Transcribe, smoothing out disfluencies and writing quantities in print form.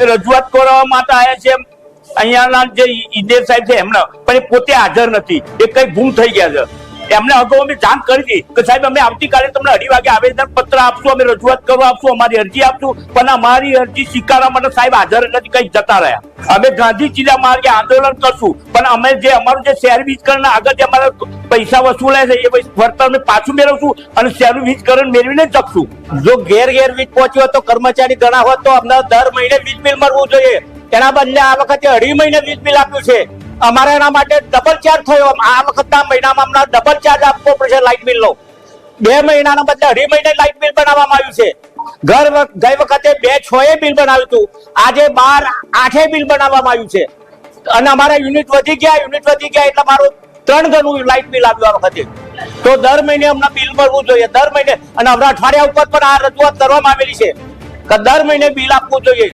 રજૂઆત કરવા માટે આવ્યા છે અહીંયાના જે ઈદેર સાહેબ છે એમને, પણ એ પોતે હાજર નથી, એ કઈ ગુમ થઈ ગયા છે. એમને અગાઉ અમે જાણ કરી હતી કે સાહેબ અમે આવતીકાલે તમને 2:30 વાગે આવેદન પત્ર આપશું, અમે રજૂઆત કરવા આપશું, અમારી અરજી આપશું, પણ અમારી અરજી સ્વીકારવા માટે સાહેબ હાજર નથી, કઈ જતા રહ્યા. અમે ગાંધી ચીલા માર્ગે આંદોલન કરશું, પણ અમે જે અમારું જે શહેર વીજકરણ આગળ જે અમારા પૈસા વસૂલાય છે એ વળતર અમે પાછું મેળવશું અને શહેરનું વીજકરણ મેળવીને જ શકશું. જો ઘેર વીજ પહોંચ્યું હોત તો કર્મચારી ગણા હોત તો અમને દર મહિને વીજ બિલ મળવું જોઈએ. એના બદલે આ વખતે 2.5 મહિને વીજ બિલ આપ્યું છે. અમારે એના માટે ડબલ ચાર્જ થયો. આ વખતના મહિનામાં અમને ડબલ ચાર્જ આપવો પડશે લાઇટ બિલ નો. 2 મહિનાના બદલે 2.5 મહિને લાઇટ બિલ બનાવવામાં આવ્યું છે. ગઈ વખતે 2-6 બિલ બનાવ્યું હતું, આજે 12-8 બિલ બનાવવામાં આવ્યું છે. અને અમારા યુનિટ વધી ગયા એટલે મારું 3 ગણું લાઇટ બિલ આવ્યું આ વખતે. તો દર મહિને અમને બિલ મળવું જોઈએ, દર મહિને. અને હમણાં અઠવાડિયા ઉપર પણ આ રજૂઆત કરવામાં આવેલી છે કે દર મહિને બિલ આપવું જોઈએ.